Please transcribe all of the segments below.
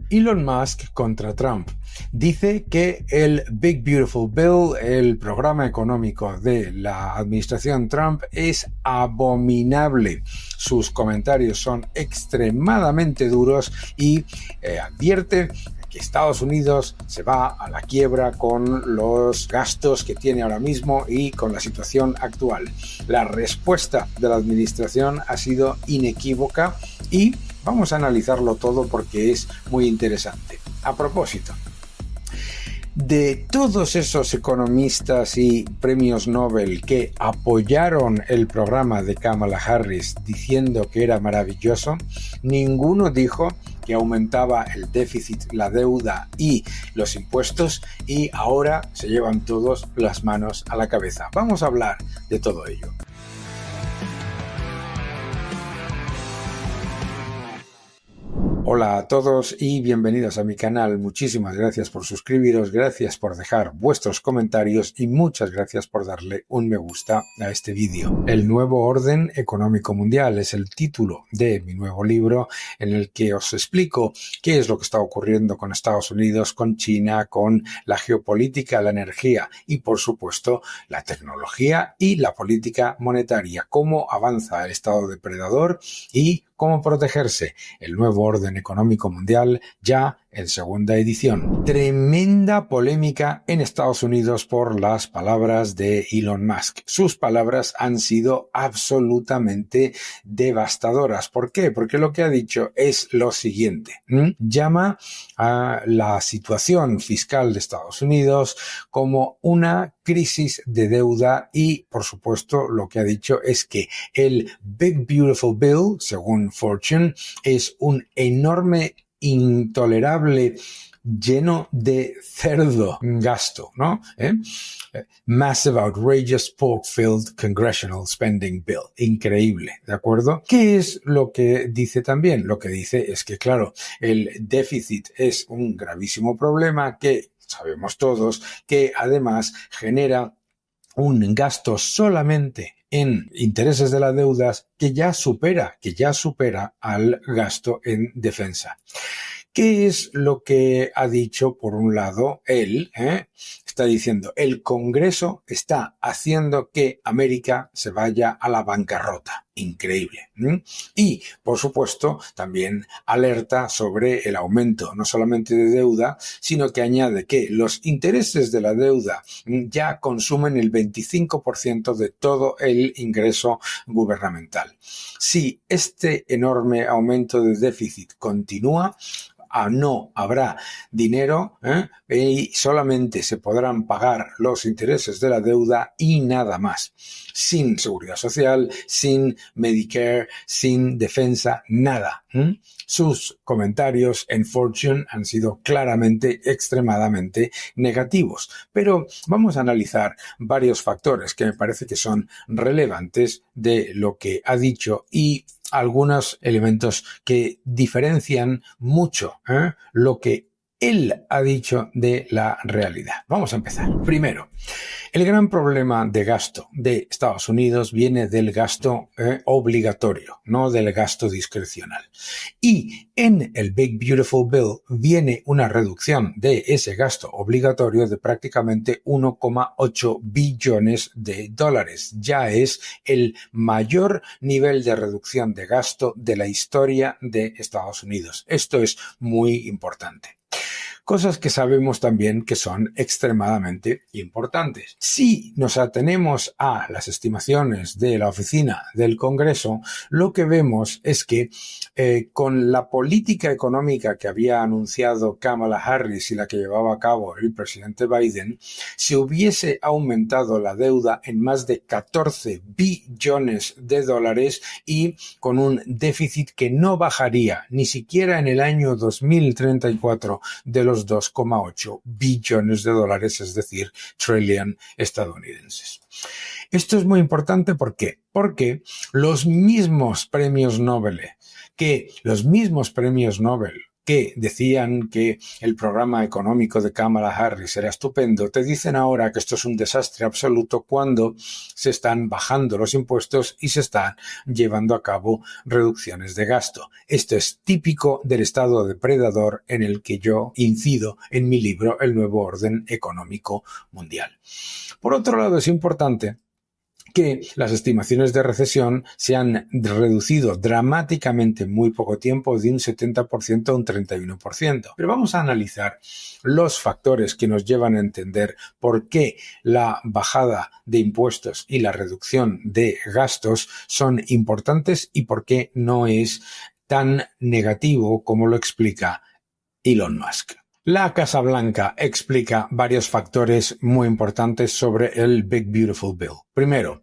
Elon Musk contra Trump. Dice que el Big Beautiful Bill, el programa económico de la administración Trump, es abominable. Sus comentarios son extremadamente duros y advierte que Estados Unidos se va a la quiebra con los gastos que tiene ahora mismo y con la situación actual. La respuesta de la administración ha sido inequívoca y vamos a analizarlo todo porque es muy interesante. A propósito, de todos esos economistas y premios Nobel que apoyaron el programa de Kamala Harris diciendo que era maravilloso, ninguno dijo que aumentaba el déficit, la deuda y los impuestos, y ahora se llevan todos las manos a la cabeza. Vamos a hablar de todo ello. Hola a todos y bienvenidos a mi canal. Muchísimas gracias por suscribiros, gracias por dejar vuestros comentarios y muchas gracias por darle un me gusta a este vídeo. El nuevo orden económico mundial es el título de mi nuevo libro en el que os explico qué es lo que está ocurriendo con Estados Unidos, con China, con la geopolítica, la energía y por supuesto la tecnología y la política monetaria, cómo avanza el estado depredador y cómo protegerse. El nuevo orden económico mundial ya en segunda edición. Tremenda polémica en Estados Unidos por las palabras de Elon Musk. Sus palabras han sido absolutamente devastadoras. ¿Por qué? Porque lo que ha dicho es lo siguiente. Llama a la situación fiscal de Estados Unidos como una crisis de deuda y, por supuesto, lo que ha dicho es que el Big Beautiful Bill, según Fortune, es un enorme, intolerable, lleno de cerdo gasto, ¿no? Massive, outrageous, pork-filled congressional spending bill. Increíble, ¿de acuerdo? ¿Qué es lo que dice también? Lo que dice es que, claro, el déficit es un gravísimo problema que sabemos todos, que además genera un gasto solamente en intereses de las deudas que ya supera al gasto en defensa. ¿Qué es lo que ha dicho, por un lado, él? Está diciendo, el Congreso está haciendo que América se vaya a la bancarrota. Increíble. Y, por supuesto, también alerta sobre el aumento no solamente de deuda, sino que añade que los intereses de la deuda ya consumen el 25% de todo el ingreso gubernamental. Si este enorme aumento de déficit continúa, no habrá dinero y solamente se podrán pagar los intereses de la deuda y nada más. Sin seguridad social, sin Medicare, sin defensa, nada. Sus comentarios en Fortune han sido claramente extremadamente negativos. Pero vamos a analizar varios factores que me parece que son relevantes de lo que ha dicho y algunos elementos que diferencian mucho lo que él ha dicho de la realidad. Vamos a empezar. Primero, el gran problema de gasto de Estados Unidos viene del gasto obligatorio, no del gasto discrecional. Y en el Big Beautiful Bill viene una reducción de ese gasto obligatorio de prácticamente 1,8 billones de dólares. Ya es el mayor nivel de reducción de gasto de la historia de Estados Unidos. Esto es muy importante. Cosas que sabemos también que son extremadamente importantes. Si nos atenemos a las estimaciones de la oficina del Congreso, lo que vemos es que con la política económica que había anunciado Kamala Harris y la que llevaba a cabo el presidente Biden, se hubiese aumentado la deuda en más de 14 billones de dólares y con un déficit que no bajaría ni siquiera en el año 2034 de los 2,8 billones de dólares, es decir, trillion estadounidenses. Esto es muy importante, ¿por qué? Porque los mismos premios Nobel que decían que el programa económico de Kamala Harris era estupendo, te dicen ahora que esto es un desastre absoluto cuando se están bajando los impuestos y se están llevando a cabo reducciones de gasto. Esto es típico del estado depredador en el que yo incido en mi libro El nuevo orden económico mundial. Por otro lado, es importante que las estimaciones de recesión se han reducido dramáticamente en muy poco tiempo, de un 70% a un 31%. Pero vamos a analizar los factores que nos llevan a entender por qué la bajada de impuestos y la reducción de gastos son importantes y por qué no es tan negativo como lo explica Elon Musk. La Casa Blanca explica varios factores muy importantes sobre el Big Beautiful Bill. Primero,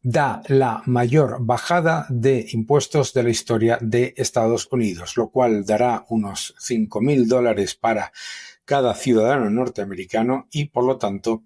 da la mayor bajada de impuestos de la historia de Estados Unidos, lo cual dará unos $5.000 para cada ciudadano norteamericano y, por lo tanto,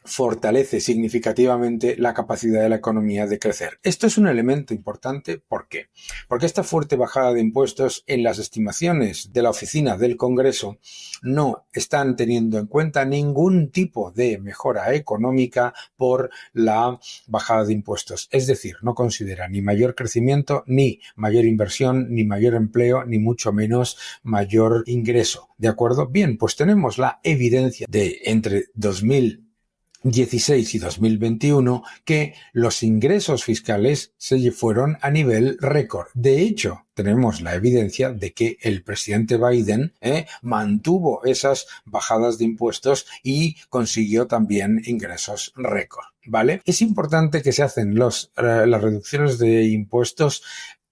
fortalece significativamente la capacidad de la economía de crecer. Esto es un elemento importante. ¿Por qué? Porque esta fuerte bajada de impuestos en las estimaciones de la oficina del Congreso no están teniendo en cuenta ningún tipo de mejora económica por la bajada de impuestos. Es decir, no considera ni mayor crecimiento, ni mayor inversión, ni mayor empleo, ni mucho menos mayor ingreso. ¿De acuerdo? Bien, pues tenemos la evidencia de entre 2016 y 2021 que los ingresos fiscales se fueron a nivel récord. De hecho, tenemos la evidencia de que el presidente Biden mantuvo esas bajadas de impuestos y consiguió también ingresos récord, ¿vale? Es importante que se hacen las reducciones de impuestos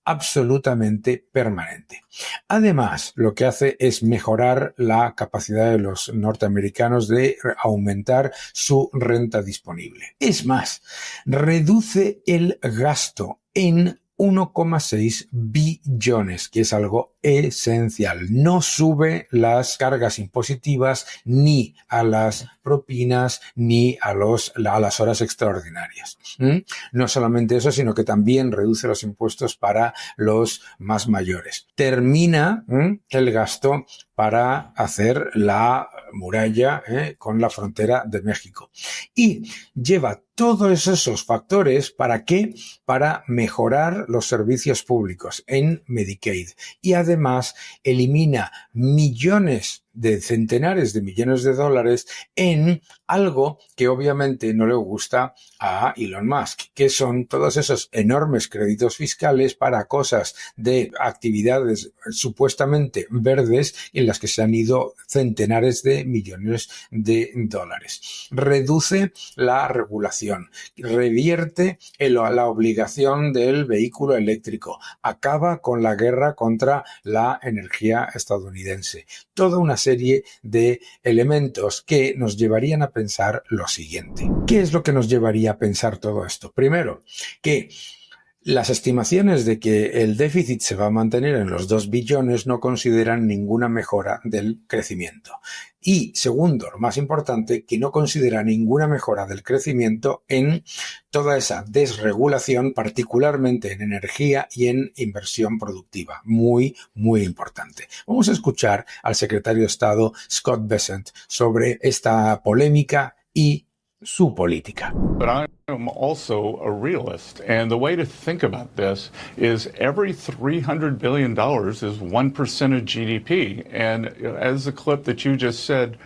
absolutamente permanente. Además, lo que hace es mejorar la capacidad de los norteamericanos de aumentar su renta disponible. Es más, reduce el gasto en 1,6 billones, que es algo esencial. No sube las cargas impositivas ni a las propinas ni a las horas extraordinarias. No solamente eso, sino que también reduce los impuestos para los más mayores. Termina el gasto para hacer la muralla con la frontera de México. Y lleva todos esos factores ¿para qué? Para mejorar los servicios públicos en Medicaid. Y además elimina centenares de millones de dólares en algo que obviamente no le gusta a Elon Musk, que son todos esos enormes créditos fiscales para cosas de actividades supuestamente verdes en las que se han ido centenares de millones de dólares. Reduce la regulación, revierte la obligación del vehículo eléctrico, acaba con la guerra contra la energía estadounidense. Toda una serie de elementos que nos llevarían a pensar lo siguiente. ¿Qué es lo que nos llevaría a pensar todo esto? Primero, que las estimaciones de que el déficit se va a mantener en los 2 billones no consideran ninguna mejora del crecimiento. Y segundo, lo más importante, que no considera ninguna mejora del crecimiento en toda esa desregulación, particularmente en energía y en inversión productiva. Muy, muy importante. Vamos a escuchar al secretario de Estado, Scott Bessent, sobre esta polémica y su política. But I'm also a realist, and the way to think about this is every $300 billion is 1% of GDP. And as the clip that you just said,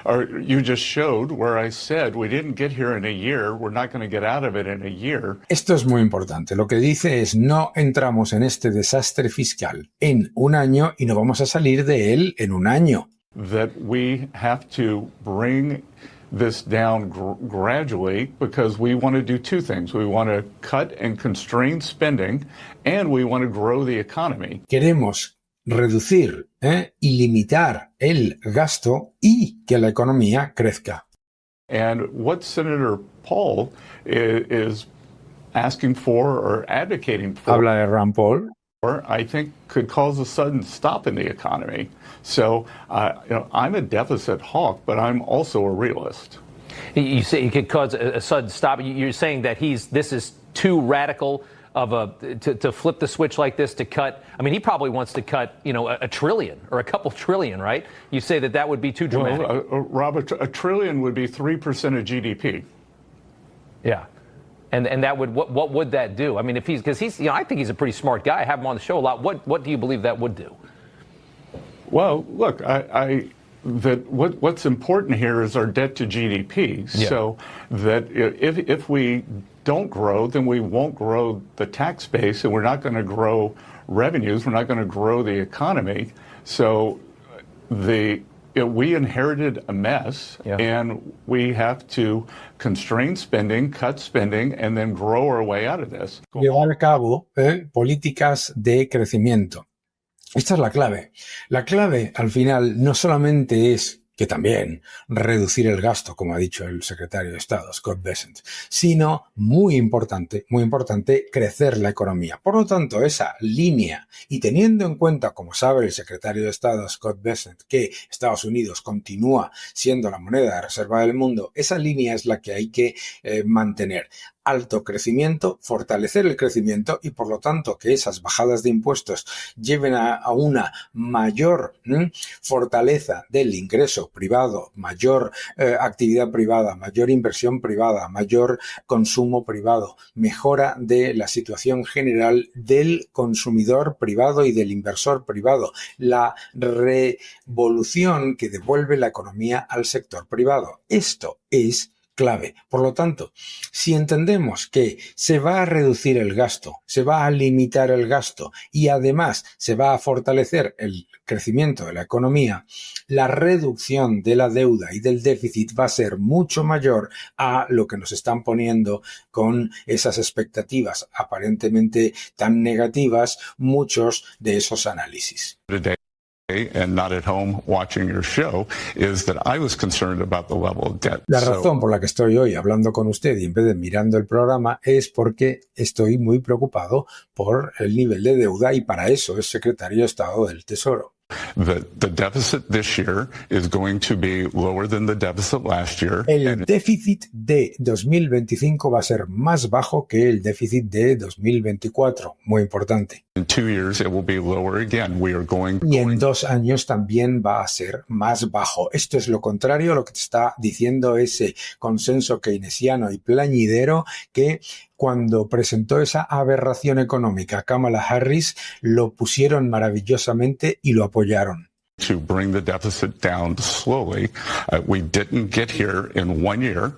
or you just showed, where I said we didn't get here in a year, we're not going to get out of it in a year. Esto es muy importante. Lo que dice es no entramos en este desastre fiscal en un año y no vamos a salir de él en un año. That we have to bring this down gradually because we want to do two things. We want to cut and constrain spending and we want to grow the economy. Queremos reducir y limitar el gasto y que la economía crezca. And what Senator Paul is asking for or advocating for, habla de Rand Paul, I think could cause a sudden stop in the economy. So, I'm a deficit hawk, but I'm also a realist. You say it could cause a sudden stop. You're saying that this is too radical to flip the switch like this to cut? I mean, he probably wants to cut, a trillion or a couple trillion, right? You say that would be too dramatic. Well, Robert, a trillion would be 3% of GDP. Yeah. And that would, what would that do? I mean, because he's, I think he's a pretty smart guy. I have him on the show a lot. What do you believe that would do? Well, look, what's important here is our debt to GDP. Yeah. So that if we don't grow, then we won't grow the tax base, and we're not going to grow revenues. We're not going to grow the economy. So we inherited a mess, yeah, and we have to constrain spending, cut spending, and then grow our way out of this. Llevar a cabo políticas de crecimiento. Esta es la clave. La clave, al final, no solamente es que también reducir el gasto, como ha dicho el secretario de Estado, Scott Bessent, sino, muy importante, crecer la economía. Por lo tanto, esa línea, y teniendo en cuenta, como sabe el secretario de Estado, Scott Bessent, que Estados Unidos continúa siendo la moneda de reserva del mundo, esa línea es la que hay que mantener. Alto crecimiento, fortalecer el crecimiento y, por lo tanto, que esas bajadas de impuestos lleven a una mayor fortaleza del ingreso privado, mayor actividad privada, mayor inversión privada, mayor consumo privado, mejora de la situación general del consumidor privado y del inversor privado, la revolución que devuelve la economía al sector privado. Esto es clave. Por lo tanto, si entendemos que se va a reducir el gasto, se va a limitar el gasto y además se va a fortalecer el crecimiento de la economía, la reducción de la deuda y del déficit va a ser mucho mayor a lo que nos están poniendo con esas expectativas aparentemente tan negativas muchos de esos análisis. And not at home watching your show is that I was concerned about the level of debt. La razón por la que estoy hoy hablando con usted y en vez de mirando el programa es porque estoy muy preocupado por el nivel de deuda y para eso es secretario de Estado del Tesoro. The deficit this year is going to be lower than the deficit last year. El déficit de 2025 va a ser más bajo que el déficit de 2024. Muy importante. In 2 years it will be lower again. Y en 2 años también va a ser más bajo. Esto es lo contrario a lo que te está diciendo ese consenso keynesiano y plañidero que cuando presentó esa aberración económica Kamala Harris lo pusieron maravillosamente y lo apoyaron. To bring the deficit down slowly. We didn't get here in 1 year.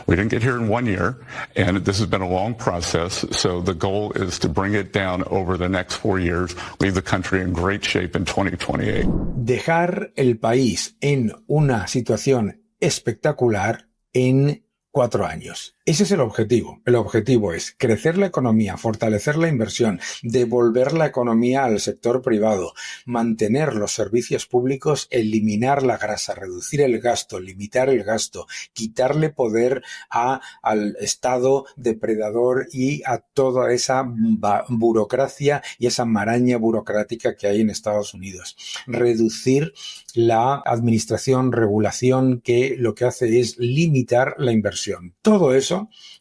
We didn't get here in 1 year, and this has been a long process. So the goal is to bring it down over the next 4 years, leave the country in great shape in 2028. Dejar el país en una situación espectacular en 4 años. Ese es el objetivo. El objetivo es crecer la economía, fortalecer la inversión, devolver la economía al sector privado, mantener los servicios públicos, eliminar la grasa, reducir el gasto, limitar el gasto, quitarle poder al Estado depredador y a toda esa burocracia y esa maraña burocrática que hay en Estados Unidos. Reducir la administración, regulación que lo que hace es limitar la inversión. Todo eso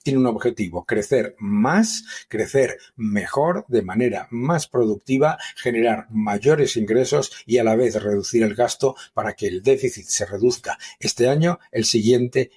tiene un objetivo, crecer más, crecer mejor, de manera más productiva, generar mayores ingresos y a la vez reducir el gasto para que el déficit se reduzca este año, el siguiente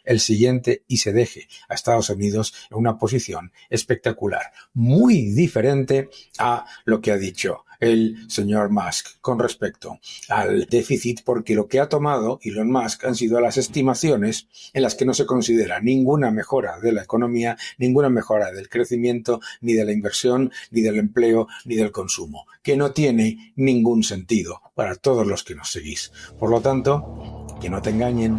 y se deje a Estados Unidos en una posición espectacular, muy diferente a lo que ha dicho el señor Musk con respecto al déficit, porque lo que ha tomado Elon Musk han sido las estimaciones en las que no se considera ninguna mejora de la economía, ninguna mejora del crecimiento, ni de la inversión, ni del empleo, ni del consumo, que no tiene ningún sentido para todos los que nos seguís. Por lo tanto, que no te engañen.